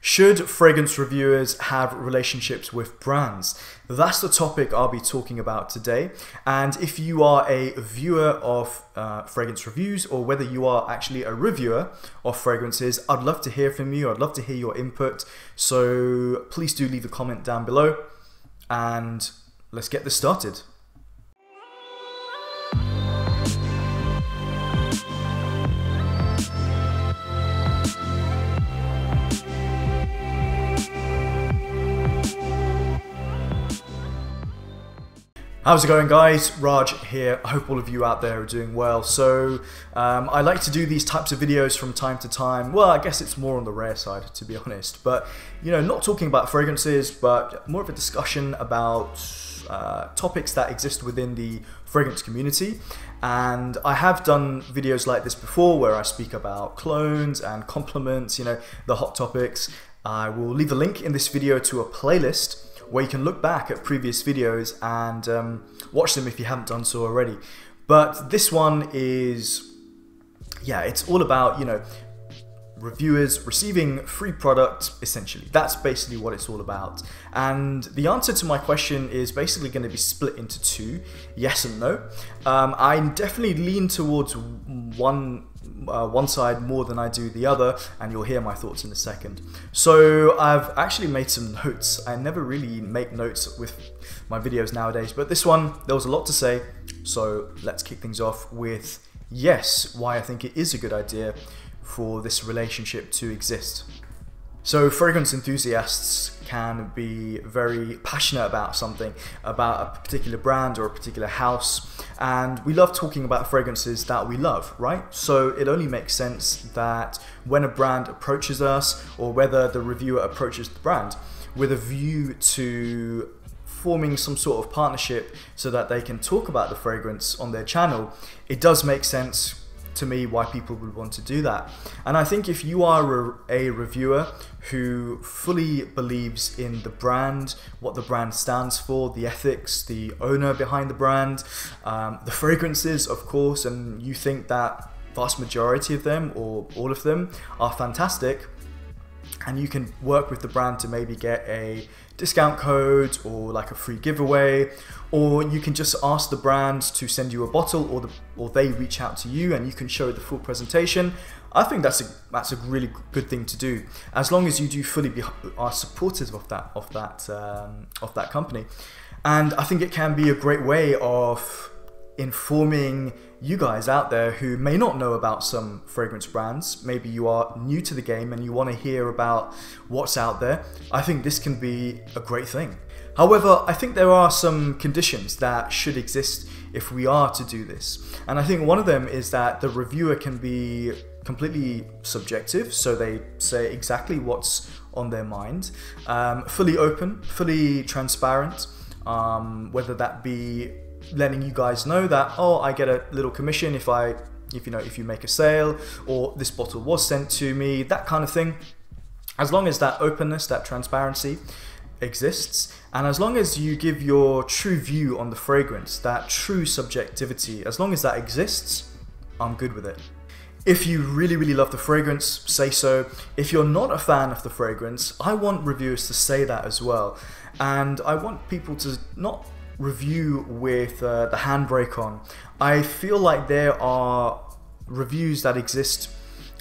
Should fragrance reviewers have relationships with brands? That's the topic I'll be talking about today. And if you are a viewer of fragrance reviews, or whether you are actually a reviewer of fragrances, I'd love to hear from you. I'd love to hear your input. So please do leave a comment down below and let's get this started. How's it going, guys? Raj here. I hope all of you out there are doing well. So I like to do these types of videos from time to time. Well, I guess it's more on the rare side, to be honest, but you know, not talking about fragrances, but more of a discussion about topics that exist within the fragrance community. And I have done videos like this before where I speak about clones and compliments, you know, the hot topics. I will leave a link in this video to a playlist where you can look back at previous videos and watch them if you haven't done so already. But this one is, yeah, it's all about, you know, reviewers receiving free product, essentially. That's basically what it's all about. And the answer to my question is basically going to be split into two, yes and no. I definitely lean towards one side more than I do the other, and you'll hear my thoughts in a second. So I've actually made some notes. I never really make notes with my videos nowadays, but this one, there was a lot to say. So let's kick things off with yes, why I think it is a good idea for this relationship to exist. So fragrance enthusiasts can be very passionate about something, about a particular brand or a particular house, and we love talking about fragrances that we love, right? So it only makes sense that when a brand approaches us, or whether the reviewer approaches the brand with a view to forming some sort of partnership so that they can talk about the fragrance on their channel, it does make sense to me why people would want to do that. And I think if you are a reviewer who fully believes in the brand, what the brand stands for, the ethics, the owner behind the brand, the fragrances, of course, and you think that vast majority of them or all of them are fantastic, and you can work with the brand to maybe get a discount code or like a free giveaway, or you can just ask the brand to send you a bottle, or they reach out to you and you can show the full presentation. I think that's a really good thing to do, as long as you do fully are supportive of that company. And I think it can be a great way of informing you guys out there who may not know about some fragrance brands. Maybe you are new to the game and you want to hear about what's out there. I think this can be a great thing. However, I think there are some conditions that should exist if we are to do this. And I think one of them is that the reviewer can be completely subjective, so they say exactly what's on their mind, fully open, fully transparent, whether that be letting you guys know that, oh, I get a little commission if you make a sale, or this bottle was sent to me, that kind of thing. As long as that openness, that transparency exists, and as long as you give your true view on the fragrance, that true subjectivity, as long as that exists, I'm good with it. If you really, really love the fragrance, say so. If you're not a fan of the fragrance, I want reviewers to say that as well. And I want people to not review with the handbrake on. I feel like there are reviews that exist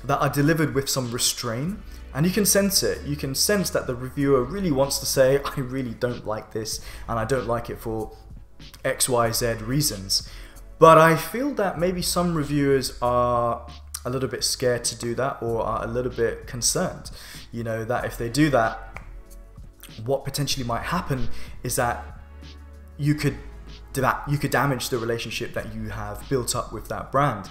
that are delivered with some restraint, and you can sense it. You can sense that the reviewer really wants to say, I really don't like this, and I don't like it for XYZ reasons. But I feel that maybe some reviewers are a little bit scared to do that, or are a little bit concerned, you know, that if they do that, what potentially might happen is that you could damage the relationship that you have built up with that brand.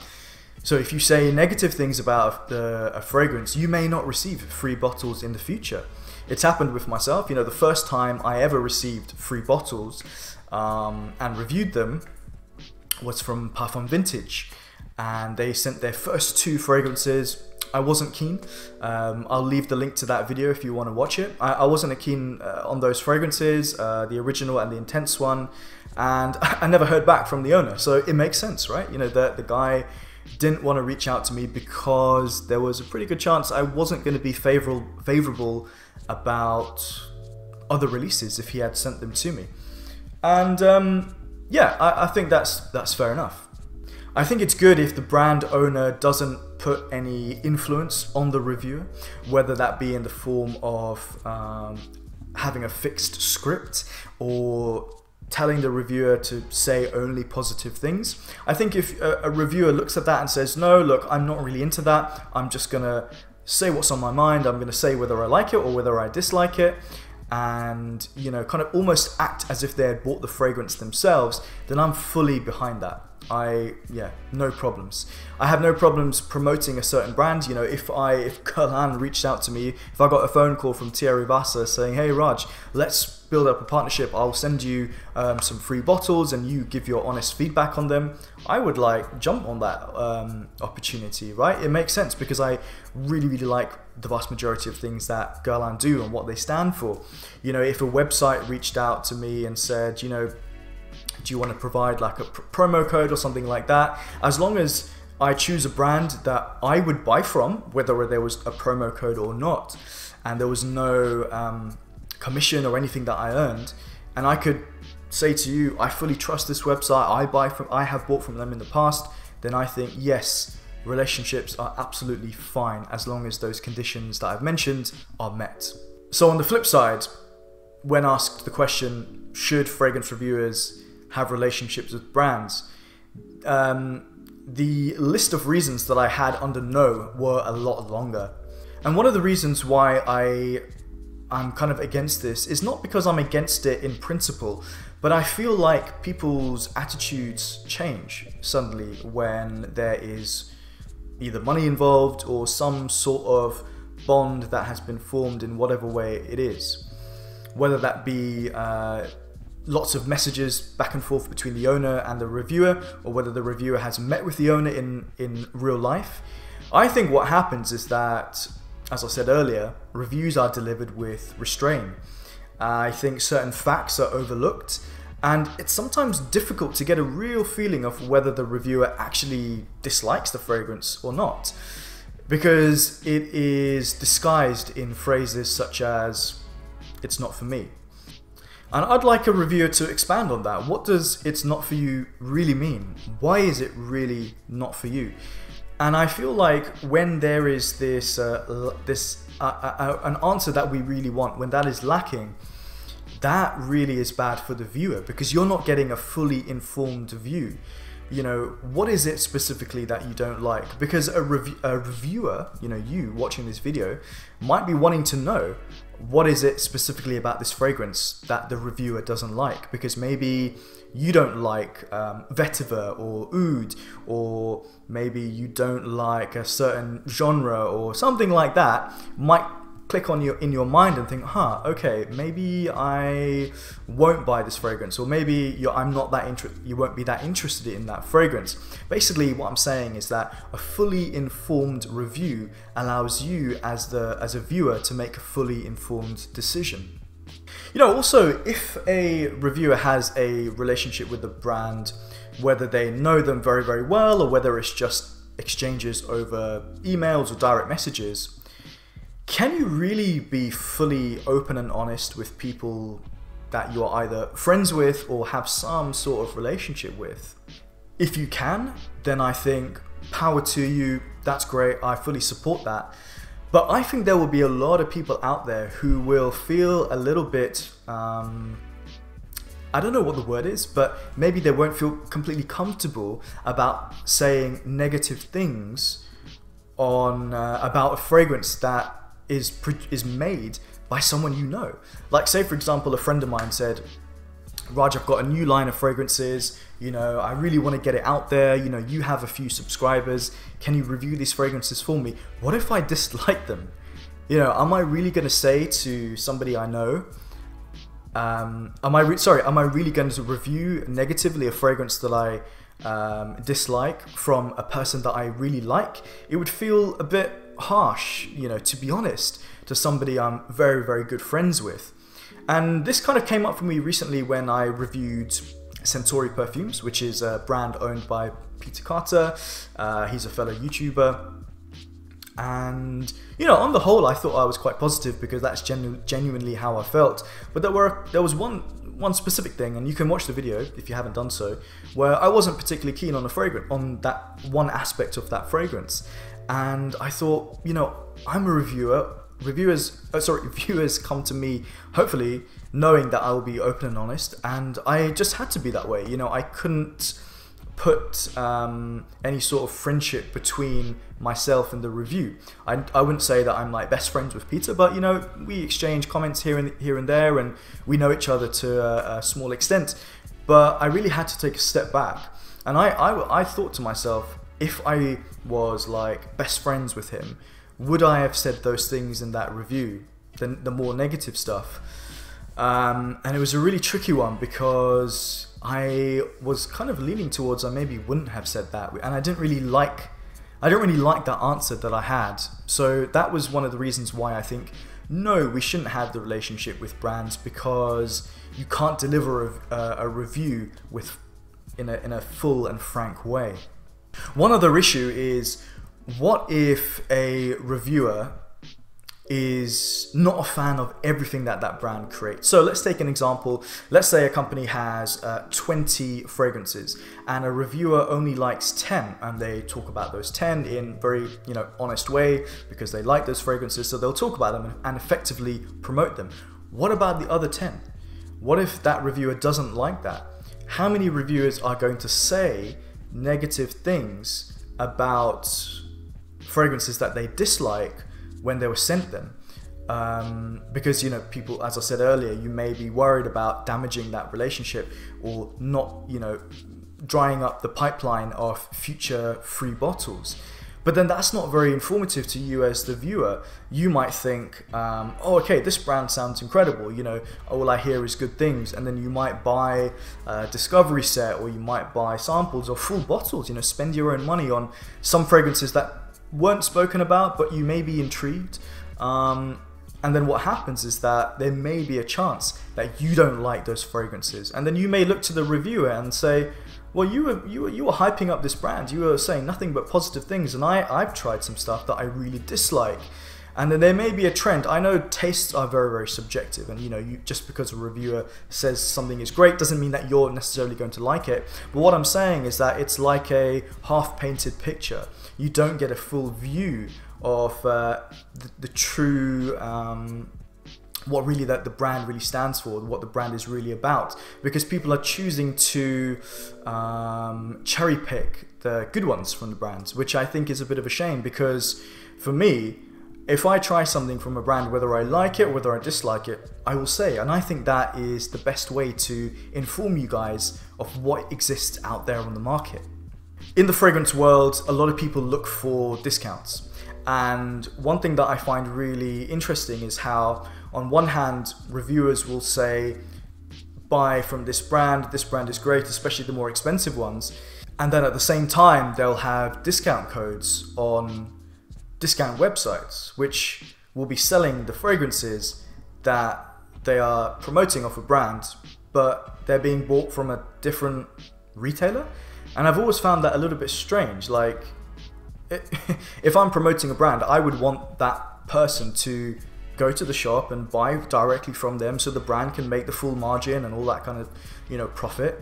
So if you say negative things about a fragrance, you may not receive free bottles in the future. It's happened with myself. You know, the first time I ever received free bottles and reviewed them was from Parfum Vintage, and they sent their first 2 fragrances. I wasn't keen. I'll leave the link to that video if you want to watch it. I wasn't keen on those fragrances, the original and the intense one, and I never heard back from the owner. So it makes sense, right? You know, the guy didn't want to reach out to me because there was a pretty good chance I wasn't going to be favorable about other releases if he had sent them to me. And yeah, I think that's fair enough. I think it's good if the brand owner doesn't put any influence on the reviewer, whether that be in the form of having a fixed script or telling the reviewer to say only positive things. I think if a reviewer looks at that and says, no, look, I'm not really into that, I'm just gonna say what's on my mind, I'm gonna say whether I like it or whether I dislike it, and you know, kind of almost act as if they had bought the fragrance themselves, then I'm fully behind that. Yeah, no problems. I have no problems promoting a certain brand. You know, if Guerlain reached out to me, if I got a phone call from Thierry Vassa saying, hey Raj, let's build up a partnership, I'll send you some free bottles and you give your honest feedback on them, I would like jump on that opportunity, right? It makes sense because I really like the vast majority of things that Guerlain do and what they stand for. You know, if a website reached out to me and said, you know, do you want to provide like a promo code or something like that, as long as I choose a brand that I would buy from, whether there was a promo code or not, and there was no commission or anything that I earned, and I could say to you, I fully trust this website, I have bought from them in the past, then I think yes, relationships are absolutely fine as long as those conditions that I've mentioned are met. So on the flip side, when asked the question, should fragrance reviewers have relationships with brands, the list of reasons that I had under no were a lot longer. And one of the reasons why I'm kind of against this is not because I'm against it in principle, but I feel like people's attitudes change suddenly when there is either money involved or some sort of bond that has been formed in whatever way it is. Whether that be lots of messages back and forth between the owner and the reviewer, or whether the reviewer has met with the owner in real life. I think what happens is that, as I said earlier, reviews are delivered with restraint. I think certain facts are overlooked, and it's sometimes difficult to get a real feeling of whether the reviewer actually dislikes the fragrance or not, because it is disguised in phrases such as, it's not for me. And I'd like a reviewer to expand on that. What does it's not for you really mean? Why is it really not for you? And I feel like when there is this, an answer that we really want, when that is lacking, that really is bad for the viewer because you're not getting a fully informed view. You know, what is it specifically that you don't like? Because a reviewer, you know, you watching this video, might be wanting to know, what is it specifically about this fragrance that the reviewer doesn't like? Because maybe you don't like vetiver or oud, or maybe you don't like a certain genre or something like that. Might click on in your mind and think, huh, okay, maybe I won't buy this fragrance, or maybe I'm not that you won't be that interested in that fragrance. Basically, what I'm saying is that a fully informed review allows you as a viewer to make a fully informed decision. You know, also, if a reviewer has a relationship with the brand, whether they know them very, very well, or whether it's just exchanges over emails or direct messages, can you really be fully open and honest with people that you're either friends with or have some sort of relationship with? If you can, then I think power to you, that's great, I fully support that. But I think there will be a lot of people out there who will feel a little bit, I don't know what the word is, but maybe they won't feel completely comfortable about saying negative things on about a fragrance that is made by someone you know. Like, say for example, a friend of mine said, Raj, I've got a new line of fragrances, you know, I really want to get it out there, you know, you have a few subscribers, can you review these fragrances for me? What if I dislike them? You know, am I really going to say to somebody I know, am I really going to review negatively a fragrance that I dislike from a person that I really like? It would feel a bit harsh, you know, to be honest, to somebody I'm very, very good friends with. And this kind of came up for me recently when I reviewed Centauri Perfumes, which is a brand owned by Peter Carter. He's a fellow YouTuber. And, you know, on the whole, I thought I was quite positive because that's genuinely how I felt. But there was one specific thing, and you can watch the video if you haven't done so, where I wasn't particularly keen on that one aspect of that fragrance. And I thought, you know, I'm a reviewer. Viewers come to me, hopefully, knowing that I will be open and honest, and I just had to be that way. You know, I couldn't put any sort of friendship between myself and the review. I wouldn't say that I'm like best friends with Peter, but you know, we exchange comments here and there, and we know each other to a small extent. But I really had to take a step back, and I thought to myself, if I was like best friends with him, would I have said those things in that review, the more negative stuff? And it was a really tricky one because I was kind of leaning towards I maybe wouldn't have said that, and I didn't really like that answer that I had. So that was one of the reasons why I think no, we shouldn't have the relationship with brands, because you can't deliver a review in a full and frank way. One other issue is, what if a reviewer is not a fan of everything that brand creates? So let's take an example. Let's say a company has 20 fragrances and a reviewer only likes 10, and they talk about those 10 in very, you know, honest way because they like those fragrances, so they'll talk about them and effectively promote them. What about the other 10? What if that reviewer doesn't like that? How many reviewers are going to say negative things about fragrances that they dislike when they were sent them? Because, you know, people, as I said earlier, you may be worried about damaging that relationship or not, you know, drying up the pipeline of future free bottles. But then that's not very informative to you as the viewer. You might think, oh, okay, this brand sounds incredible, you know, all I hear is good things, and then you might buy a discovery set, or you might buy samples or full bottles, you know, spend your own money on some fragrances that weren't spoken about, but you may be intrigued. And then what happens is that there may be a chance that you don't like those fragrances, and then you may look to the reviewer and say, well, you were hyping up this brand, you were saying nothing but positive things, and I've tried some stuff that I really dislike. And then there may be a trend. I know tastes are very, very subjective, and you know, just because a reviewer says something is great doesn't mean that you're necessarily going to like it. But what I'm saying is that it's like a half-painted picture. You don't get a full view of the true what really that the brand really stands for, what the brand is really about, because people are choosing to cherry pick the good ones from the brands, which I think is a bit of a shame. Because for me, if I try something from a brand, whether I like it or whether I dislike it, I will say. And I think that is the best way to inform you guys of what exists out there on the market. In the fragrance world, a lot of people look for discounts. And one thing that I find really interesting is how, on one hand, reviewers will say, buy from this brand is great, especially the more expensive ones. And then at the same time, they'll have discount codes on discount websites, which will be selling the fragrances that they are promoting off a brand, but they're being bought from a different retailer. And I've always found that a little bit strange. Like, if I'm promoting a brand, I would want that person to go to the shop and buy directly from them, so the brand can make the full margin and all that kind of, you know, profit.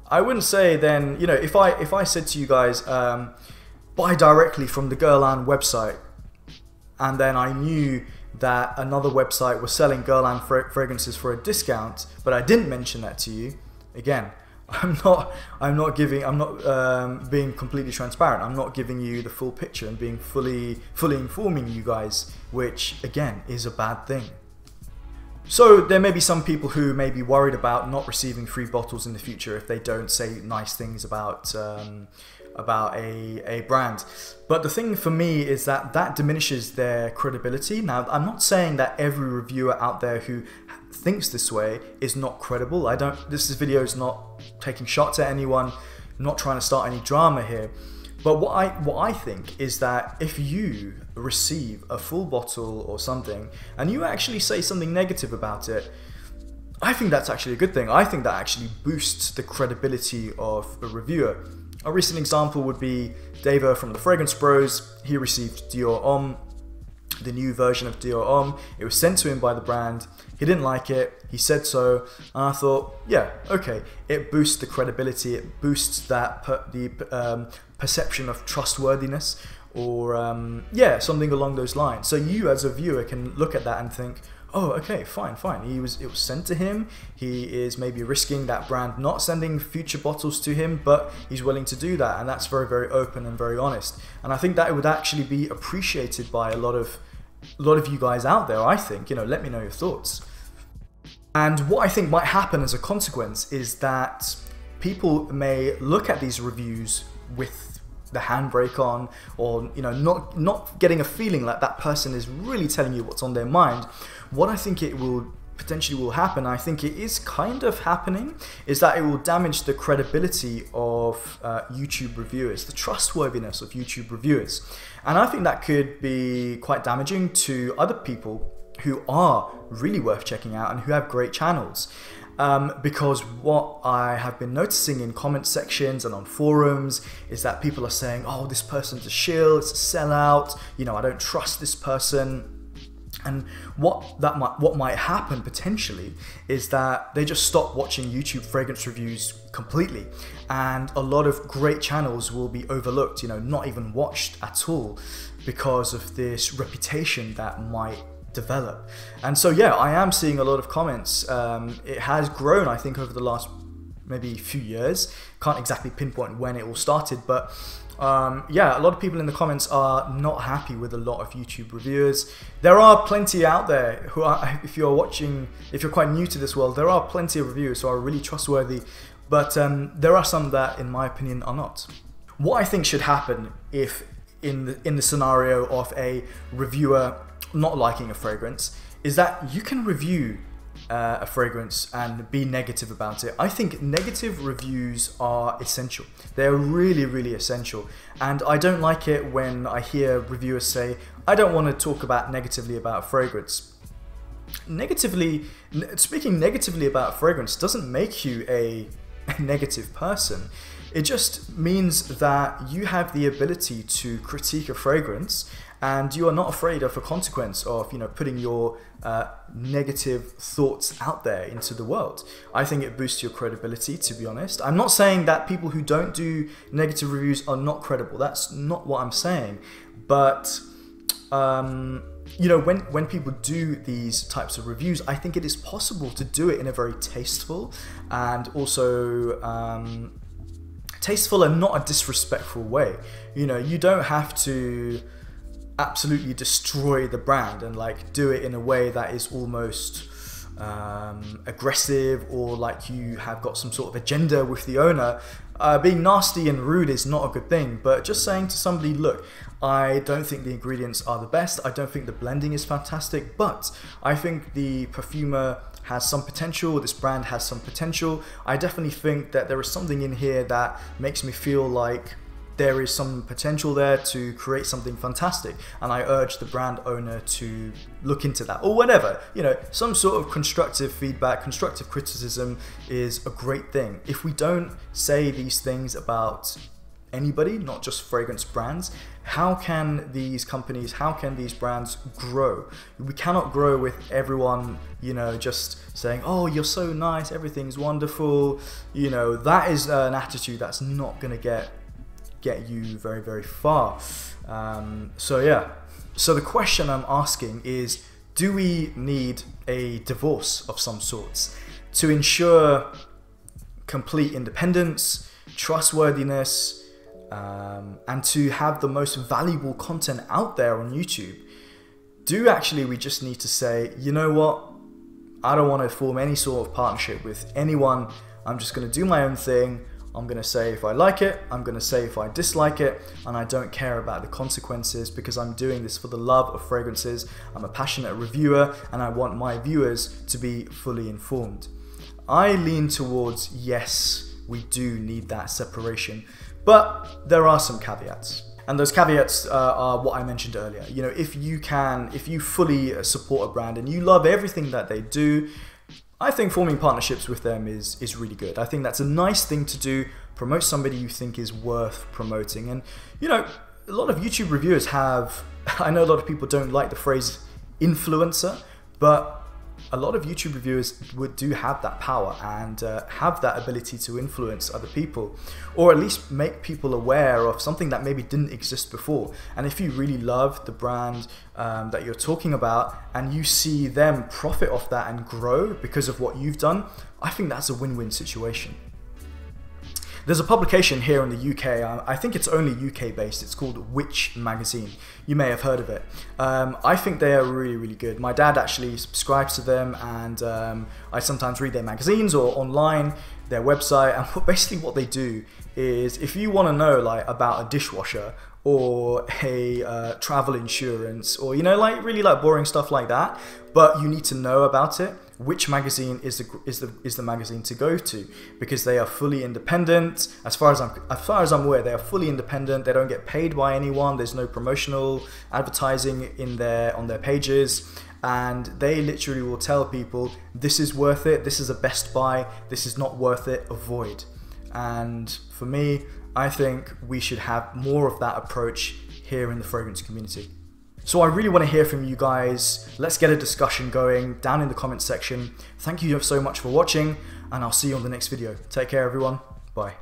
I wouldn't say then, you know, if I said to you guys, buy directly from the Guerlain website, and then I knew that another website was selling Guerlain fragrances for a discount, but I didn't mention that to you, again, I'm not being completely transparent. I'm not giving you the full picture and being fully informing you guys, which again is a bad thing. So there may be some people who may be worried about not receiving free bottles in the future if they don't say nice things about a brand. But the thing for me is that diminishes their credibility. Now, I'm not saying that every reviewer out there who thinks this way is not credible. This video is not taking shots at anyone, not trying to start any drama here. But what I think is that if you receive a full bottle or something and you actually say something negative about it, I think that's actually a good thing. I think that actually boosts the credibility of a reviewer. A recent example would be Davo from the Fragrance Bros. He received Dior Homme, the new version of Dior Homme. It was sent to him by the brand. He didn't like it. He said so, and I thought, yeah, okay. It boosts the credibility. It boosts that perception of trustworthiness, or yeah, something along those lines. So you, as a viewer, can look at that and think, oh, okay, fine. It was sent to him. He is maybe risking that brand not sending future bottles to him, but he's willing to do that, and that's very, very open and very honest. And I think that it would actually be appreciated by a lot of you guys out there. I think, let me know your thoughts. And what I think might happen as a consequence is that people may look at these reviews with the handbrake on, or not getting a feeling like that person is really telling you what's on their mind. What I think it will potentially will happen, I think it is kind of happening, is that it will damage the credibility of YouTube reviewers, the trustworthiness of YouTube reviewers. And I think that could be quite damaging to other people who are really worth checking out and who have great channels. Because what I have been noticing in comment sections and on forums is that people are saying, oh, this person's a shill, it's a sellout, I don't trust this person. And what might happen potentially is that they just stop watching YouTube fragrance reviews completely, and a lot of great channels will be overlooked, not even watched at all, because of this reputation that might develop. And so yeah, I am seeing a lot of comments. It has grown, I think, over the last maybe few years. Can't exactly pinpoint when it all started, but yeah, a lot of people in the comments are not happy with a lot of YouTube reviewers. There are plenty out there who are, if you're quite new to this world, there are plenty of reviewers who are really trustworthy, but there are some that, in my opinion, are not. What I think should happen if in the scenario of a reviewer not liking a fragrance is that you can review a fragrance and be negative about it. I think negative reviews are essential. They're really, really essential. And I don't like it when I hear reviewers say, I don't want to talk negatively about a fragrance. Speaking negatively about a fragrance doesn't make you a negative person. It just means that you have the ability to critique a fragrance, and you are not afraid of a consequence of putting your negative thoughts out there into the world. I think it boosts your credibility, to be honest. I'm not saying that people who don't do negative reviews are not credible. That's not what I'm saying. But when people do these types of reviews, I think it is possible to do it in a very tasteful and also tasteful and not a disrespectful way. You don't have to absolutely destroy the brand and do it in a way that is almost aggressive, or like you have got some sort of agenda with the owner. Being nasty and rude is not a good thing, but just saying to somebody, look, I don't think the ingredients are the best, I don't think the blending is fantastic, but I think the perfumer has some potential, this brand has some potential. I definitely think that there is something in here that makes me feel like there is some potential there to create something fantastic, and I urge the brand owner to look into that, or whatever. Some sort of constructive feedback, constructive criticism is a great thing. If we don't say these things about anybody, not just fragrance brands, how can these companies, how can these brands grow? We cannot grow with everyone, just saying, oh, you're so nice, everything's wonderful. That is an attitude that's not going to get you very, very far. So yeah, so the question I'm asking is, do we need a divorce of some sorts to ensure complete independence, trustworthiness, and to have the most valuable content out there on YouTube? Do we just need to say, you know what, I don't want to form any sort of partnership with anyone, I'm just going to do my own thing, I'm going to say if I like it, I'm going to say if I dislike it, and I don't care about the consequences, because I'm doing this for the love of fragrances. I'm a passionate reviewer and I want my viewers to be fully informed. I lean towards yes, we do need that separation, but there are some caveats. And those caveats are what I mentioned earlier. If you fully support a brand and you love everything that they do, I think forming partnerships with them is really good. I think that's a nice thing to do, promote somebody you think is worth promoting. And you know, a lot of YouTube reviewers have, I know a lot of people don't like the phrase influencer, but a lot of YouTube reviewers do have that power and have that ability to influence other people, or at least make people aware of something that maybe didn't exist before. And if you really love the brand that you're talking about and you see them profit off that and grow because of what you've done, I think that's a win-win situation. There's a publication here in the UK, I think it's only UK based, it's called Which Magazine. You may have heard of it. I think they are really, really good. My dad actually subscribes to them, and I sometimes read their magazines or online, their website, and basically what they do is, if you want to know like about a dishwasher or a travel insurance, or you know, like really like boring stuff like that, but you need to know about it, Which Magazine is the magazine to go to, because they are fully independent. As far as I'm aware, they are fully independent. They don't get paid by anyone. There's no promotional advertising on their pages, and they literally will tell people this is worth it, this is a best buy, this is not worth it, avoid. And for me, I think we should have more of that approach here in the fragrance community. So I really want to hear from you guys. Let's get a discussion going down in the comments section. Thank you so much for watching, and I'll see you on the next video. Take care, everyone. Bye.